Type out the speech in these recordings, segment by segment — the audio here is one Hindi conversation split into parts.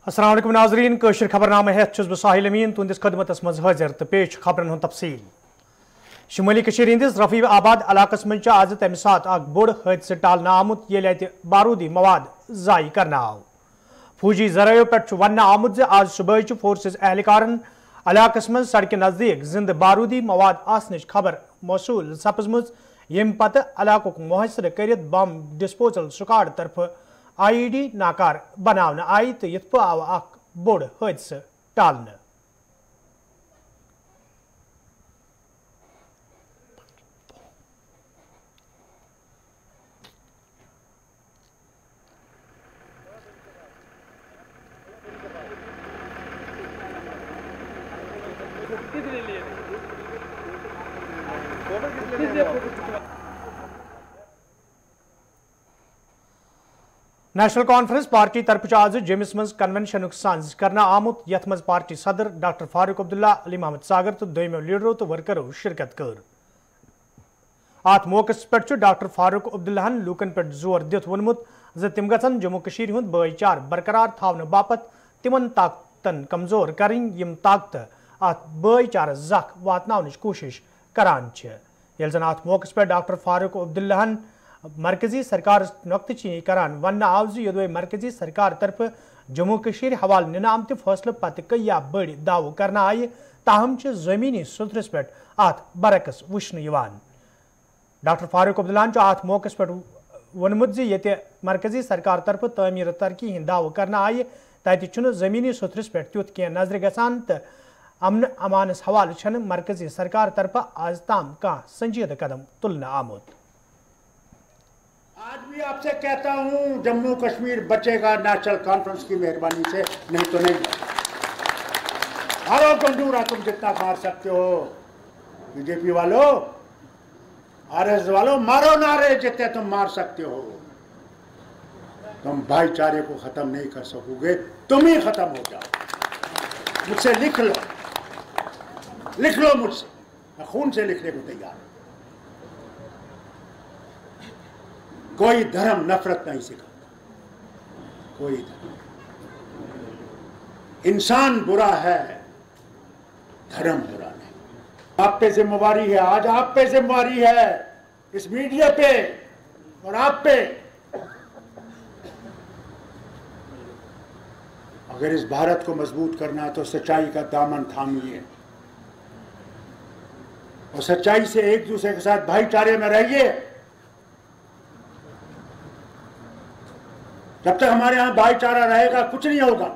अस्सलाम वालेकुम नाज़रीन, कशर खबरनामा हेत छुस बह साहिल अमीन तुंदिस खदमतस मज हाजिर तो पेश खबरन हुंद तफसील। शुमाली कशीर हिंदिस रफीब आबाद इलाकस मज आज तमि सात अख बोड़ हादसे टालना आमुत येले अति बारूदी मवाद जाई करना आव। फौजी जरायो पे वन आमुत जे आज सुबह फोर्सेस एहलकारन इलाकस मज सड़क नजदीक जिंद बारूदी मवाद आसनिश खबर मौसूल सपजमुज यम पत इलाकुक मुहसर करित बम डिस्पोजल स्क्वाड तरफ IED नाकार बनावन आई तो यथ आव अख बोड़ हादसे टालने। नेशनल कॉन्फ्रेंस पार्टी तरफ आज जमिस मज कन्वेंशन सांज करना आमुत यथ मज पार्टी सदर डॉक्टर फारूक अब्दुल्ला, अली मोहम्मद सागर तो दोयमो लीडरों तो वर्करों शिरकत कर। अत मौकस पे डॉक्टर फारूक अब्दुल्लाहन लूकन पे जोर दित वोनमुत ज तिम गछन जम्मू कशीर हुंद भाईचार बरकरार थावन बापत तिमन ताकतन कमजोर करिन यम ताकत अत भाईचार जख वातनावनिच कोशिश करान छ। येल जन अत मौकस पे डॉक्टर फारूक अब्दुल्लाहन मरकजी सरकार नुक्तचीनी करान वन आव योदवे मरकजी सरकार तरफ जम्मू कशीर हवाल निनाम ते फैसले पत कया बड़ दाव करना आय ताहम जमीनी सुथरस पे अत बरकस वुचन यवान। डॉक्टर फारूक अब्दुल्लाहन अत मौकस पे वोनमुत ये मरकजी सरकार तरफ तमीर तरक्की हिंद दाव करना आय तत जमीनी सुथरस पे तुथ कह नजर गसान तो अमन अमानस हवाल मरकजी सरकार तरफ आज ताम कह संजीदा कदम तुलना आमुत। आज भी आपसे कहता हूं जम्मू कश्मीर बचेगा नेशनल कॉन्फ्रेंस की मेहरबानी से, नहीं तो नहीं। मारो गंडूरा तुम जितना मार सकते हो, बीजेपी वालों आरएस वालों मारो नारे जितने तुम मार सकते हो। तुम भाईचारे को खत्म नहीं कर सकोगे, तुम ही खत्म हो जाओ। मुझसे लिख लो मुझसे, मैं खून से लिखने को तैयार हूं। कोई धर्म नफरत नहीं सिखाता, कोई धर्म। इंसान बुरा है, धर्म बुरा नहीं। आप पे जिम्मेवारी है, आज आप पे जिम्मेवारी है, इस मीडिया पे और आप पे। अगर इस भारत को मजबूत करना है तो सच्चाई का दामन थामिए और सच्चाई से एक दूसरे के साथ भाईचारे में रहिए। जब तक हमारे यहां भाईचारा रहेगा कुछ नहीं होगा,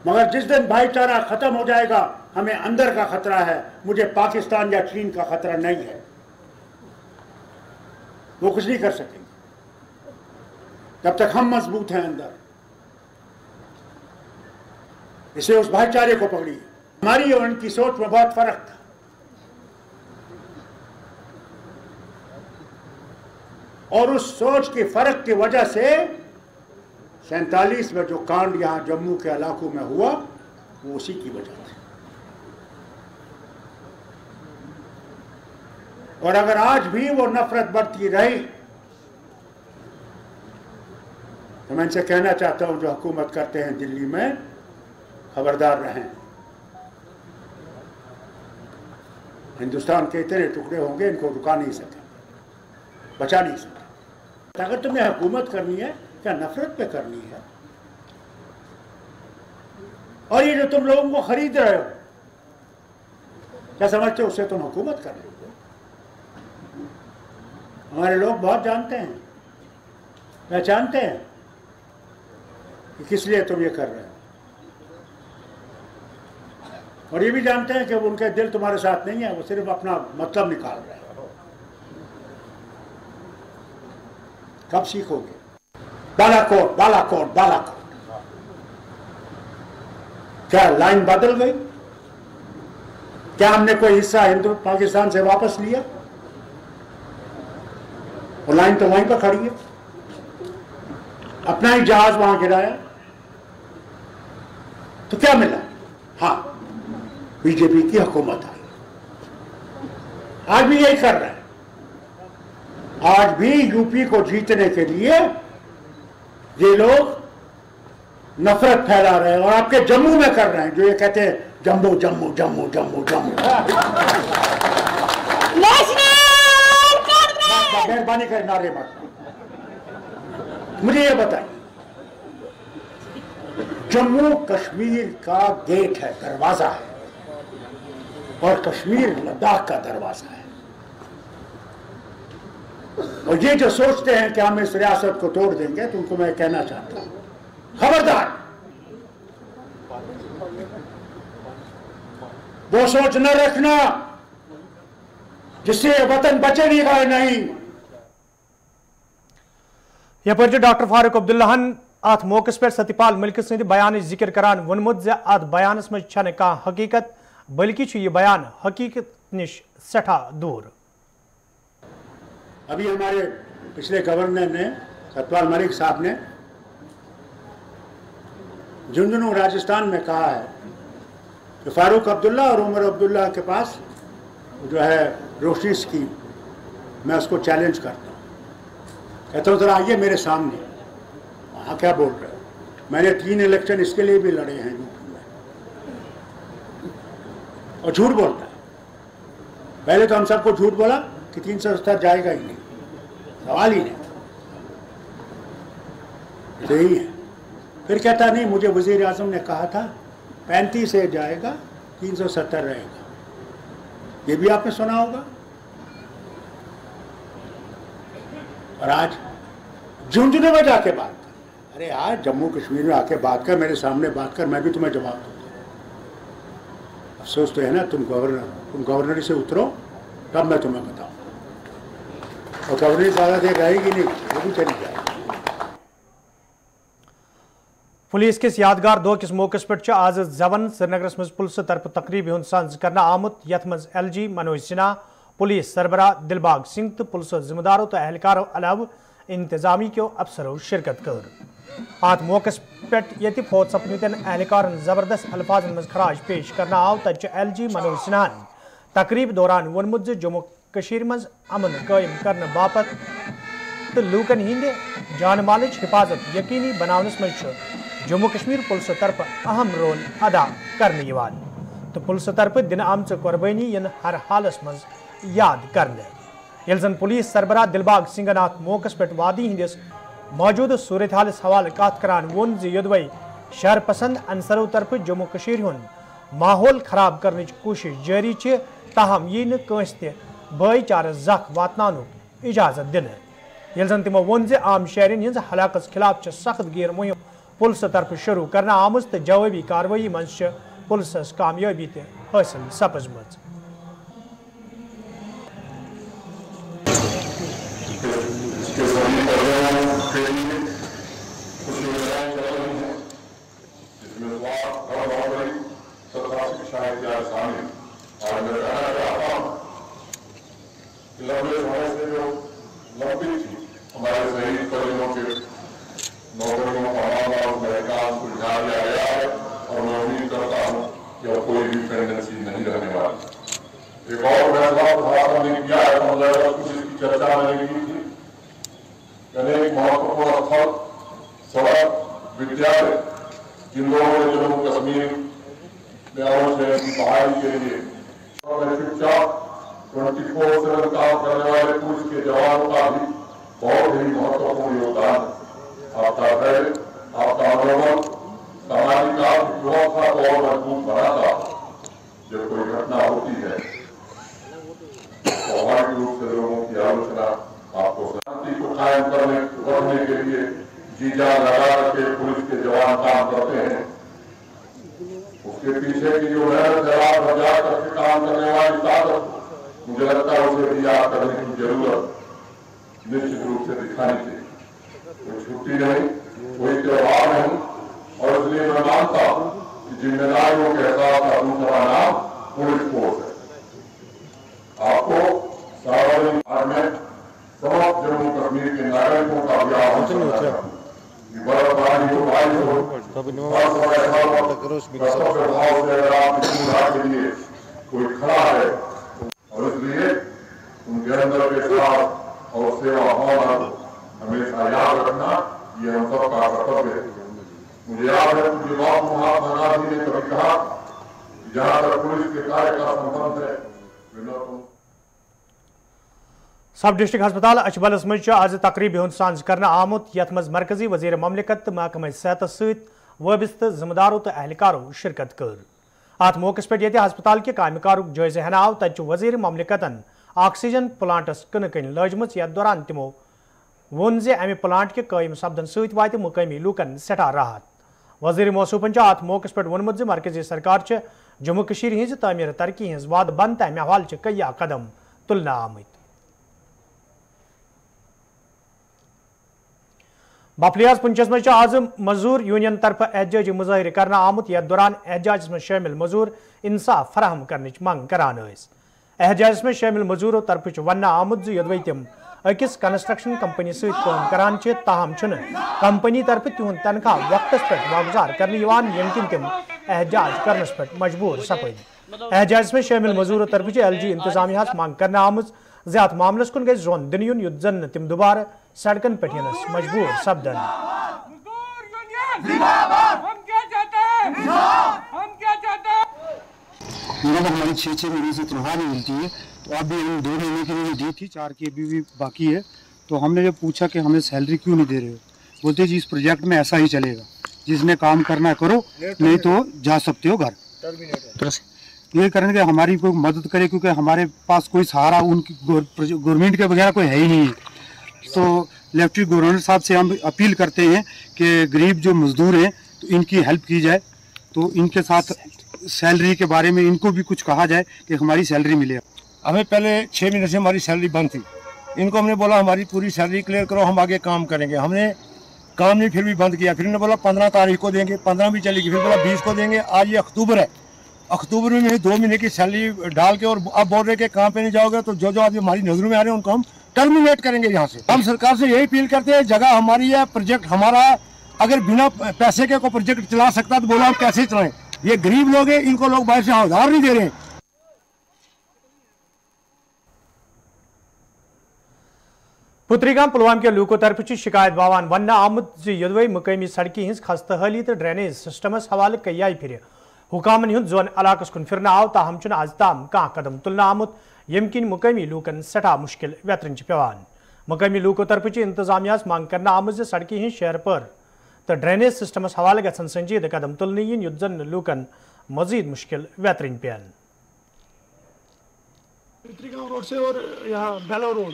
मगर जिस दिन भाईचारा खत्म हो जाएगा हमें अंदर का खतरा है। मुझे पाकिस्तान या चीन का खतरा नहीं है, वो कुछ नहीं कर सकेंगे जब तक हम मजबूत हैं अंदर। इसे उस भाईचारे को पकड़िए। हमारी और उनकी सोच में बहुत फर्क था। और उस सोच के फर्क की वजह से 47 में जो कांड यहां जम्मू के इलाकों में हुआ वो उसी की वजह से। और अगर आज भी वो नफरत बढ़ती रही तो मैं इनसे कहना चाहता हूं जो हुकूमत करते हैं दिल्ली में, खबरदार रहें। हिंदुस्तान के इतने टुकड़े होंगे, इनको रुका नहीं सके, बचा नहीं सके। अगर तुम्हें हुकूमत करनी है क्या नफरत पे करनी है? और ये जो तुम लोगों को खरीद रहे हो क्या समझते हो उससे तुम हुकूमत कर रहे हो? हमारे लोग बहुत जानते हैं, पहचानते हैं कि किस लिए तुम ये कर रहे हो, और ये भी जानते हैं कि उनके दिल तुम्हारे साथ नहीं है, वो सिर्फ अपना मतलब निकाल रहे हैं। कब सीखोगे? बालाकोट बालाकोट बालाकोट, क्या लाइन बदल गई? क्या हमने कोई हिस्सा हिंदू पाकिस्तान से वापस लिया? वो लाइन तो वहीं पर खड़ी है, अपना ही जहाज वहां गिराया तो क्या मिला? हाँ, बीजेपी की हुकूमत आई, आज भी यही कर रहे हैं। आज भी यूपी को जीतने के लिए ये लोग नफरत फैला रहे हैं और आपके जम्मू में कर रहे हैं, जो ये कहते हैं जम्मू जम्मू जम्मू जम्मू जम्मू। मेहरबानी कर नारे मत। मुझे ये बताइए, जम्मू कश्मीर का गेट है, दरवाजा है, और कश्मीर लद्दाख का दरवाजा है। और ये जो सोचते हैं कि हम इस रियासत को तोड़ देंगे, तो उनको मैं कहना चाहता हूं, खबरदार, वो सोच न रखना जिससे वतन बचेगा नहीं। यपर डॉक्टर फारूक अब्दुल्लाहन अत मौके पे सत्यपाल मलिक सद बयान जिक्र करान वोनमुत जे अत बयानस मज छन कहां हकीकत, बल्कि यह बयान हकीकत निश सठा दूर। अभी हमारे पिछले गवर्नर ने, सत्यपाल मलिक साहब ने, झुंझुनू राजस्थान में कहा है कि फारूक अब्दुल्ला और उमर अब्दुल्ला के पास जो है रोशनी स्कीम, मैं उसको चैलेंज करता हूँ। कहता हूँ जरा आइए मेरे सामने, वहाँ क्या बोल रहे हो? मैंने 3 इलेक्शन इसके लिए भी लड़े हैं यूपी में। और झूठ बोलता है। पहले तो हम सबको झूठ बोला कि 370 जाएगा ही नहीं, सवाल ही नहीं, यही है। फिर कहता नहीं, मुझे वजीर आजम ने कहा था 35 से जाएगा, 370 रहेगा। ये भी आपने सुना होगा। और आज झुंझुनू में जाके बात कर, अरे यार जम्मू कश्मीर में आके बात कर, मेरे सामने बात कर, मैं भी तुम्हें जवाब दूंगा। अफसोस तो है ना, तुम गवर्नरी से उतरो, तब मैं तुम्हें बताऊं। और गवर्नरी ज़्यादा देर रहेगी नहीं, वो भी चली जाएगी। पुलिस किस यादगार दो किस मौके पे आज जवन श्रीनगर मज पुलिस तरफ तकरीब हुंद सांझ करना आमुत, यथ मज LG मनोज सिन्हा, पुलिस सरबराह दिलबाग सिंह तो पुलिस जिम्मेदारों तो एहलकारों अलाव इंतजामी के अफसरों शिरकत कर। अत मौके पे ये फौत सपनुतन एहलकार जबरदस्त अल्फाज मज खराज पेश करना आव। तत LG मनोज सिन्हा तकरीब दौरान वोनमुत जम्मू कशीर मज अमन कायम करने बापत तो लूकन हिंद जान मालच हिफाजत यकीनी बनावनस मज जम्मू कश्मीर पुलिस तरफ अहम रोल अदा करने तो पुलिस तरफ दिन आमच कुर्बानी इन हर हालस मज याद करने। यल जन पुलिस सरबराह दिलबाग सिंह अत मौके पे वादी हंदिस मौजूद सूरत हालस हवाले कत करान वोन योदवे शहर पसंद अनसरों तरफ जम्मू कश्मीर हुंद माहौल खराब करने कोशिश जारी है, ताहम यी न कंस ते भाईचार जख वातनानुक इजाजत दिन। यल जन तमो वोन आम शहरन हज हलाकत खिलाफ सख्त गैर मुहिम पुलिस तरफ शुरू करना आम तो जवाबी कार्रवाई मज पुलिस कामयाबी हासिल सपजम। एक और फैसला प्रशासन ने किया है, कुछ इसकी चर्चा मैंने की थी। अनेक महत्वपूर्ण स्थल, सड़क, विद्यालय, जिन लोगों ने जम्मू कश्मीर में आवश्यक की बहाली के लिए शिक्षा 24/7 काम करने वाले पुलिस के जवानों का भी बहुत ही महत्वपूर्ण योगदान है। आपका धैर्य, आपका मनोबल सामाजिक आर्थिक व्यवस्था को और मजबूत बनाता। जब कोई घटना होती है स्वाभाविक रूप से लोगों की आलोचना आपको शांति को कायम करने के लिए जी जान लगा करके पुलिस के जवान काम करते हैं। उसके पीछे की जो मेहनत जवाब बजा करके काम करने वाली ताकत, मुझे लगता है उसे भी याद करने की जरूरत निश्चित रूप से दिखानी चाहिए। कोई छुट्टी नहीं, कोई त्योहार नहीं, और इसलिए मैं मानता हूँ कि जिम्मेदारियों के एहसास का दूसरा नाम पुलिस फोर्स है। आपको सार्वजनिक में समस्त जम्मू कश्मीर के नागरिकों का भी आह्वान करना कि बर्फबारी हो, बारिश हो, भाव से अगर आपकी सुविधा के लिए कोई खड़ा है, और इसलिए उनके अंदर के साथ और सेवा भावना हमेशा याद रखना, ये हम सबका कर्तव्य है। मुझे याद है कि बाबू महात्मा गांधी ने कभी कहा कि जहां तक पुलिस के कार्य का संबंध है सब डिस्ट्रिक्ट हस्पताल अचबलस मज आज तकरीब हुंद सांझ करना आमुत यथ मज मरकजी वजीर ममलिकत महकमा सेहत सत वबस्त जिम्मेदारों तो एहलकारों शिरकत कर अत मौके पे ये हस्पताल के कामकारुक जायजे हन आव तत वजीर ममलिकतन ऑक्सीजन प्लांटस कन कन लजम यथ दौरान तमो वोन जे अमे प्लांट के कायम सपदन सत वात मुकामी लूकन सठा राहत वजीर मौसूफन अत मौके पे वोनमुत मरकजी सरकार जम्मू कशीर हिंज तामीर तरक्की हिंज वाद बंद तमे हवाले कई कदम तुलना आमत बफलियाज पुंचस मज आज मजूर यूनियन तरफ एहतजाजी मुजाहिर करना आमुत यथ दौरान एहतजाज में शामिल मजूर इंसाफ फराहम करने मंग करान एहतजाज में शामिल मजूरों तरफ वन आमुत योदवे तम अकिस कंस्ट्रक्शन कंपनी सम करान ताहम कंपनी तरफ तिहुंद तनख्वाह वक्तस पे वागुजार करने यम किन तम एहतजाज करनस पे मजबूर सपद एहतजाज में शामिल मजूरों तरफ LG इंतजामिया मंग करना आमुत ज्यादा मामलस कुन गई जोन दिन युन युद्ध जन तिम दोबारा सड़कन पे मजबूर सपदन हमारी 6 महीने से तनख्वाह नहीं मिलती है, तो अभी हम 2 महीने की मैंने दी थी, 4 की अभी भी बाकी है। तो हमने जब पूछा कि हमें सैलरी क्यों नहीं दे रहे हो, बोलते जी इस प्रोजेक्ट में ऐसा ही चलेगा, जिसने काम करना है करो, नहीं तो जा सकते हो घर। ये करने के हमारी कोई मदद करे, क्योंकि हमारे पास कोई सहारा उनकी गवर्नमेंट के बगैर कोई है ही नहीं है। तो लेफ्टिनेंट गवर्नर साहब से हम अपील करते हैं कि गरीब जो मजदूर हैं तो इनकी हेल्प की जाए, तो इनके साथ सैलरी के बारे में इनको भी कुछ कहा जाए कि हमारी सैलरी मिले। हमें पहले 6 महीने से हमारी सैलरी बंद थी, इनको हमने बोला हमारी पूरी सैलरी क्लियर करो, हम आगे काम करेंगे। हमने काम नहीं फिर भी बंद किया, फिर इन्होंने बोला 15 तारीख को देंगे, 15 भी चलेगी, फिर बोला 20 को देंगे। आज ये अक्टूबर है, अक्टूबर में 2 महीने की सैलरी डाल के और अब बोल रहे कि काम पे नहीं जाओगे तो जो आदमी हमारी नजरों में आ रहे हैं उनको हम टर्मिनेट करेंगे यहाँ से। हम सरकार से यही अपील करते हैं, जगह हमारी है, प्रोजेक्ट हमारा, अगर बिना पैसे के कोई प्रोजेक्ट चला सकता तो बोला हम कैसे चलाएं। ये गरीब लोग हैं, इनको लोग बाहर से उधार नहीं दे रहे हैं। पुत्रीगाम पुलवाम के लूको तरफ शिकायत बावान वन आमुद योदवे मुकामी सड़की हिंस खस्तहाली तो ड्रेनेज सिस्टमस हवाले कई फिर हुकामन हुंद जोन इलाकस कुन फिरना आव ताहम आज ताम कह कदम तुलना आमुत यम किन मुकामी लूकन सठा मुश्किल व्यतरन पेवान। मुकामी लूको तरफ इंतजामिया मांग करना आमुत सड़की हिंद शहर पर तो ड्रेनेज सिस्टमस हवाले गसन संजीद कदम तुलने युद्ध जन लूकन मजीद मुश्किल व्यतरन पेन। पुत्रीगाम रोड से और यहाँ बेलो रोड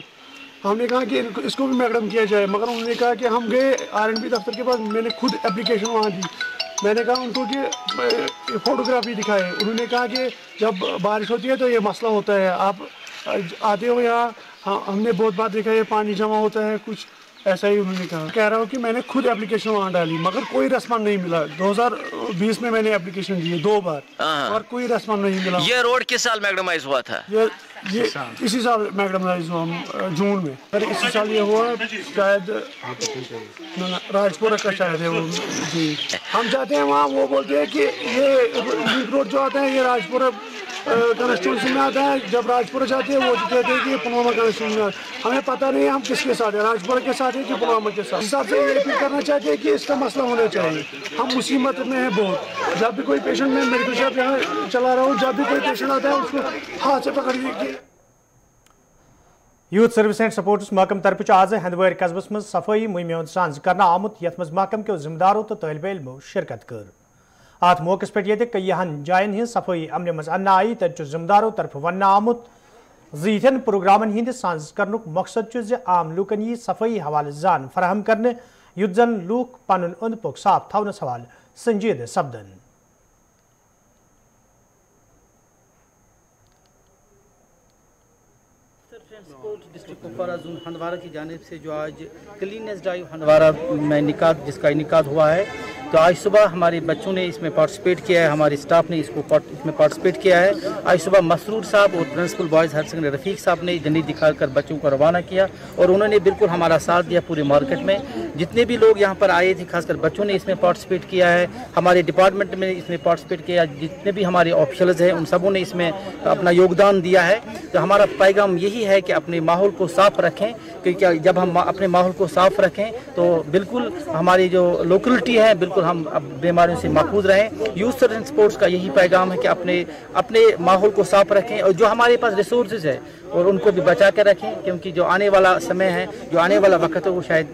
हमने कहा कि इसको भी मैकडम किया जाए, मगर उन्होंने कहा कि हम गए R&B दफ्तर के पास, मैंने खुद एप्लीकेशन वहाँ दी। मैंने कहा उनको कि फोटोग्राफी दिखाए, उन्होंने कहा कि जब बारिश होती है तो ये मसला होता है, आप आते हो यहाँ, हमने बहुत बार देखा है पानी जमा होता है, कुछ ऐसा ही उन्होंने कहा। कह रहा हूँ कि मैंने खुद एप्लीकेशन वहाँ डाली मगर कोई रेस्पॉन्स नहीं मिला। 2020 में मैंने एप्लीकेशन दी 2 बार और कोई रेस्पॉन्स नहीं मिला। ये रोड किस साल मैग्डमाइज हुआ था? ये इसी साल मैग्डमाइज हुआ, जून में। अरे इसी साल ये हुआ शायद, राजपुरा का शायद है वो जी। हम जाते हैं वहाँ, वो बोलते हैं कि ये रोड जो आता है ये राजपुरा कॉन्स्टिट्यूंसी में आता है। जब राजपुरा जाते हैं वो कहते हैं कि पुलवामा कॉन्स्टिट्यूंसी में, हमें पता नहीं हम किसके साथ है, राजपुरा के साथ है कि पुलवामा के साथ। इस हिसाब से ये अपील करना चाहते हैं कि इसका मसला होना चाहिए। हम मुसीबत में हैं बहुत। जब भी कोई पेशेंट, मैं मेडिकल शॉप यहाँ चला रहा हूँ, जब भी कोई पेशेंट आता है उसको हाथ से पकड़िए। यूथ सर्विस एंड सपोर्ट्स महकम तरफ आज हंदवार कस्बस मज सफाई मुहिम सांझ करना आमुत यथ मज महकम के जिम्मेदारों तो तलब इल्मो शिरकत कर। अत मौके पे कईहन जायन हिंद सफाई अमन मज अन्न आई तत जिम्मेदारों तरफ वन आमुत यन प्रोग्रामन हिंद सांझ कर मकसद आम लूकन यह सफाई हवाले जान फराहम करने युद्ध जन लूक पन अंद पुक साफ थवनस हवाले संजीद सपदन। डिस्ट्रिक्ट कुपवारा जोन हंदवारा की जानिब से जो आज क्लीनेस ड्राइव हंदवारा में जिसका इनेकाद हुआ है, तो आज सुबह हमारे बच्चों ने इसमें पार्टिसिपेट किया है, हमारे स्टाफ ने इसमें पार्टिसिपेट किया है। आज सुबह मसरूर साहब और प्रिंसिपल बॉयज़ हायर सेकेंडरी रफ़ीक साहब ने झंडी दिखाकर बच्चों को रवाना किया और उन्होंने बिल्कुल हमारा साथ दिया पूरे मार्केट में। जितने भी लोग यहाँ पर आए थे, खासकर बच्चों ने इसमें पार्टिसिपेट किया है, हमारे डिपार्टमेंट में इसमें पार्टिसिपेट किया, जितने भी हमारे ऑफिसर्स हैं उन सबों ने इसमें अपना योगदान दिया है। तो हमारा पैगाम यही है कि अपने माहौल को साफ रखें, क्योंकि जब हम अपने माहौल को साफ रखें तो बिल्कुल हमारी जो लोकेलिटी है बिल्कुल बिल्कुल हम बीमारियों से महफूज रहें। यूथ सर्जन स्पोर्ट्स का यही पैगाम है कि अपने माहौल को साफ रखें और जो हमारे पास रिसोर्सेज है और उनको भी बचा के रखें, क्योंकि जो आने वाला समय है, जो आने वाला वक्त है, वो शायद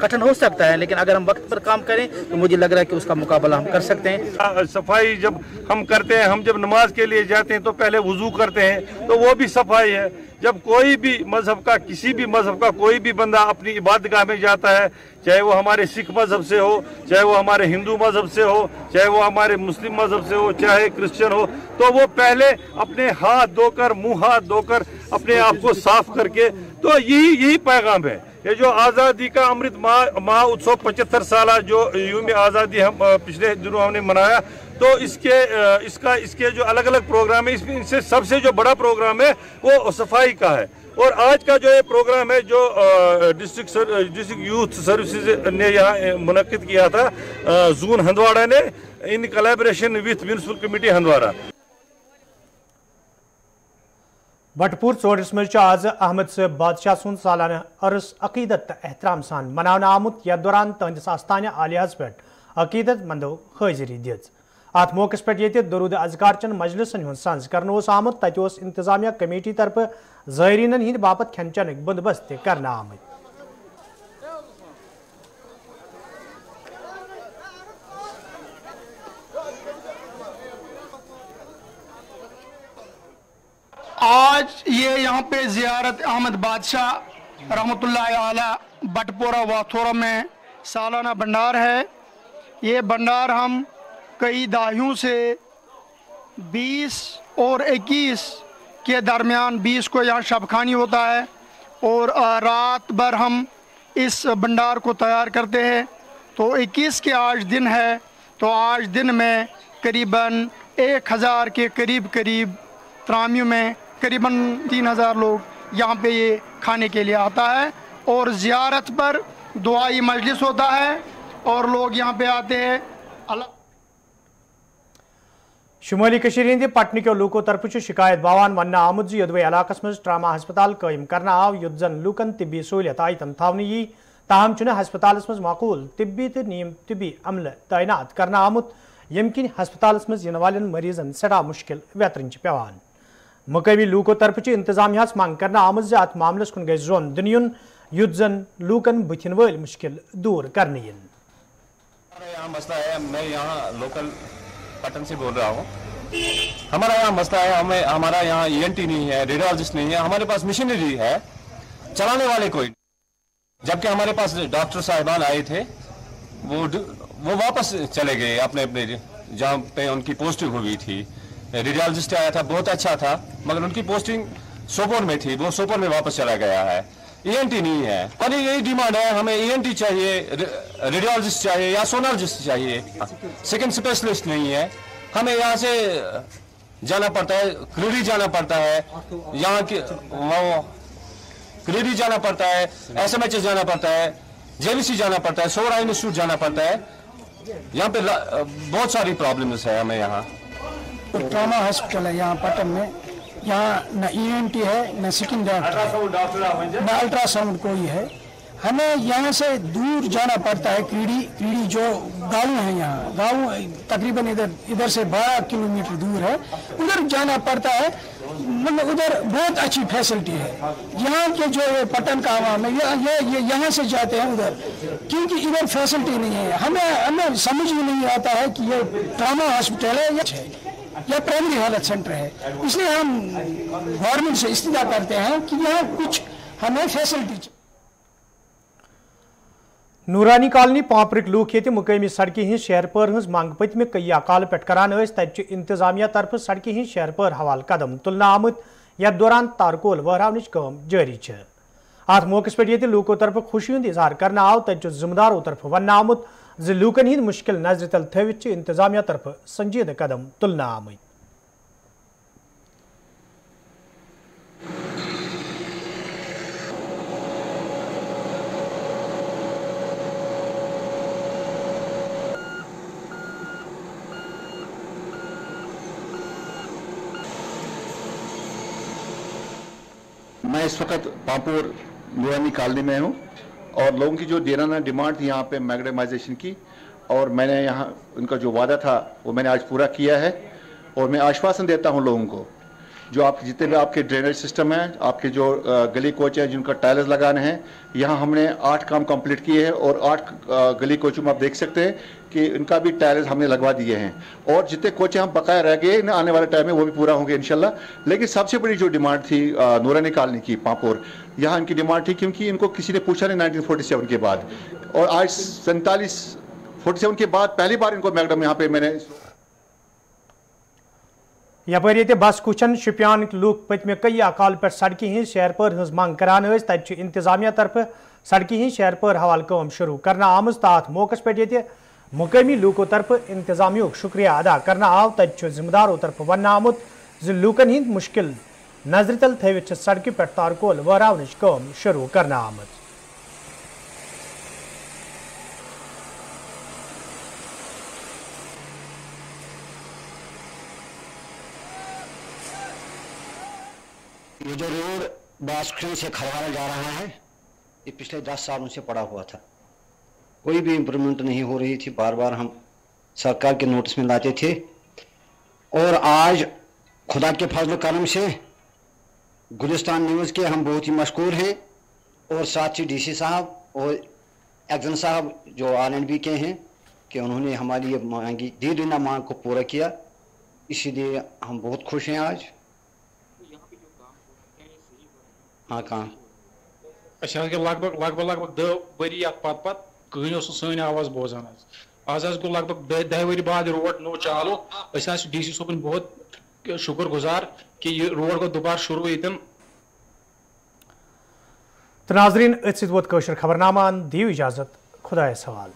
कठिन हो सकता है, लेकिन अगर हम वक्त पर काम करें तो मुझे लग रहा है कि उसका मुकाबला हम कर सकते हैं। सफाई जब हम करते हैं, हम जब नमाज के लिए जाते हैं तो पहले वुजू करते हैं, तो वो भी सफाई है। जब कोई भी मजहब का, किसी भी मजहब का कोई भी बंदा अपनी इबादतगाह में जाता है, चाहे वो हमारे सिख मजहब से हो, चाहे वो हमारे हिंदू मजहब से हो, चाहे वो हमारे मुस्लिम मजहब से हो, चाहे क्रिश्चियन हो, तो वो पहले अपने हाथ धोकर, मुंह हाथ धोकर, अपने आप को साफ करके, तो यही पैगाम है। ये जो आज़ादी का अमृत महोत्सव 75 साल जो यूम आज़ादी हम पिछले दिनों हमने मनाया, तो इसके जो अलग अलग प्रोग्राम है, इसमें इनसे सबसे जो बड़ा प्रोग्राम है वो सफाई का है। और आज का जो ये प्रोग्राम है जो डिस्ट्रिक्ट यूथ सर्विसेज ने यहाँ मुनक्किद किया था जून हंदवाड़ा ने, in collaboration with municipal committee Handwara. बटपुर चोरस मज आज अहमद साहब बादशाह सुन सालाना अरस अकीदत एहतराम सान मनाना आमुत, यथ दौरान तहंदिस आस्थान आलियास पे अकीदत मंदो हाजिरी दिज। अत मौके पे दरूद अजकार मजलिसन हुंद सांझ कर आमुत, तत इंतजामिया कमेटी तरफ ज़ायरीन हिंद बापत खेन चन बंदोबस्त कर आमुत। आज ये यहाँ पे ज़ियारत अहमद बादशाह रहमतुल्लाह अलैह बटपोरा वाथोरा में सालाना भंडार है। ये भंडार हम कई दहाइयों से 20 और 21 के दरमियान, 20 को यहाँ शबखानी होता है और रात भर हम इस भंडार को तैयार करते हैं। तो 21 के आज दिन है, तो आज दिन में करीबन 1000 के करीब तरामियों में करीबन 3000 लोग यहाँ पे ये खाने के लिए आता है। और ज़ियारत पर दुआई मजलिस होता है और लोग यहाँ पे आते हैं। शुमाली हंद पटन के लूको तरफ शिकायत बावान वन आमुद योदवे इलाकस मज ट्रामा हस्पताल कायम करना आव युत जन लूकन तिब्बी सहूलियत आई तम थावन यी, ताहम हस्पताल मज माकूल तिब्बी तो नीम तिब्बी अमल तैनात करना आमुत, यम किन हस्पताल मज इन वालन मरीजन सड़ा मुश्किल वेतरन पेवान। मकामी लूको तरफ इंतजामिया मांग करना आमुद अत मामलस कुन गई जोन दिन युन, युत जन लूकन बुथिन वल मुश्किल दूर करने। यहाँ मसला है, मैं यहाँ लोकल पटन से बोल रहा हूँ। हमारा यहाँ मसला है, हमारा यहाँ ENT नहीं है, रेडियोलॉजिस्ट नहीं है, हमारे पास मशीनरी है, चलाने वाले कोई। जबकि हमारे पास डॉक्टर साहिबान आए थे, वो वापस चले गए अपने जहाँ पे उनकी पोस्टिंग हुई थी। रेडियोलॉजिस्ट आया था, बहुत अच्छा था, मगर उनकी पोस्टिंग सोपोर में थी, वो सोपोर में वापस चला गया है। ENT नहीं है और यही डिमांड है, हमें ENT चाहिए, रेडियोलॉजिस्ट चाहिए या सोनोलॉजिस्ट चाहिए, सेकंड स्पेशलिस्ट नहीं है। हमें यहाँ से जाना पड़ता है, क्रीडी जाना पड़ता है, यहाँ के क्रीडी जाना पड़ता है, SMH जाना पड़ता है, JVC जाना पड़ता है, सोरा इंस्टीट्यूट जाना पड़ता है। यहाँ पे बहुत सारी प्रॉब्लम्स है हमें। यहाँ ट्रामा हॉस्पिटल है यहाँ पटन में, यहाँ न ENT है न स्किन डॉक्टर न अल्ट्रासाउंड कोई है। हमें यहाँ से दूर जाना पड़ता है। क्रीडी जो गाँव है, यहाँ गाँव तकरीबन इधर से 12 किलोमीटर दूर है, उधर जाना पड़ता है। मतलब उधर बहुत अच्छी फैसिलिटी है। यहाँ के जो पटन का आवाम है ये यहाँ से जाते हैं उधर, क्योंकि इधर फैसिलिटी नहीं है। हमें समझ में नहीं आता है कि ये ट्रामा हॉस्पिटल है या प्राइमरी हेल्थ सेंटर है। इसलिए हम गवर्नमेंट से इस्तीदा करते हैं कि यहाँ कुछ हमें फैसिलिटी। नूरानी कॉलोनी पापरिक लूक ये मुकामी सड़क हिंज शहर पर हज मांग पत्म कई अकाल पे करान तत इंतजामिया तरफ सड़क हिंज शहर पर हवाल कदम तुलना आमुत, यथ दौरान तारकोल वहरावनिच काम जारी है। अत मौके पे लूको तरफ खुशी हुंद इजहार करना आव, तत जिम्मेदारों तरफ वन आमुत ज लूकन हिंद मुश्किल नजर तल थवित इंतजामिया तरफ संजीदा कदम तुलना आमुत। मैं इस वक्त पापुर नूरानी कॉलोनी में हूँ और लोगों की जो देराना डिमांड थी यहाँ पे मैग्नेटाइजेशन की, और मैंने यहाँ उनका जो वादा था वो मैंने आज पूरा किया है। और मैं आश्वासन देता हूँ लोगों को, जो आपके जितने भी आपके ड्रेनेज सिस्टम हैं, आपके जो गली कोच हैं जिनका टाइल्स लगाने हैं, यहाँ हमने 8 काम कंप्लीट किए हैं और 8 गली कोचों में आप देख सकते हैं कि इनका भी टाइल्स हमने लगवा दिए हैं। और जितने कोचे हम बकाया रह गए ना आने वाले टाइम में वो भी पूरा होंगे इंशाल्लाह। लेकिन सबसे बड़ी जो डिमांड थी नूरानी कॉलोनी की पांपोर, यहाँ इनकी डिमांड थी क्योंकि इनको किसी ने पूछा नहीं 1947 के बाद, और आज 47 के बाद पहली बार इनको मैगडम यहाँ पे मैंने यपर ये बस कुछन शुपियान लूक पत्मे कई अकाल पे सड़कें हज शहरपर हज मंग करान तत इंतजामिया तरफ सड़कें हज शहरपर हवाल काम शुरू करना आमज तथ मौके पे मुकामी लूकों तरफ इंतजामिया शुक्रिया अदा करना आव तत जिम्मेदारों तरफ वन आमुत लूकन हिंद मुश्किल नजर तल थवित सड़क पे तारकोल वहरावन काम शुरू करना आमत। ये जो रोड बास्कुशन से खरवाड़ा जा रहा है, ये पिछले 10 सालों से पड़ा हुआ था, कोई भी इम्प्रूवमेंट नहीं हो रही थी। बार बार हम सरकार के नोटिस में लाते थे, और आज खुदा के फजल करम से गुलिस्तान न्यूज़ के हम बहुत ही मशहूर हैं, और साथ ही डीसी साहब और एक्जन साहब जो RNB के हैं कि उन्होंने हमारी ये मांगी दीना मांग को पूरा किया, इसीलिए हम बहुत खुश हैं आज। हाँ कहाँ लगभग 10 वरी पत कहीं सन आवाज बोजान आज गो लगभग 10 वरी बाद रोड नो चालू। DC सोबन बहुत शुक्र गुजार कि ये रोड को दोबारा शुरू यन। तो नाजरीन अत वोत खबरनामा, दियो इजाजत, खुदा सवाल।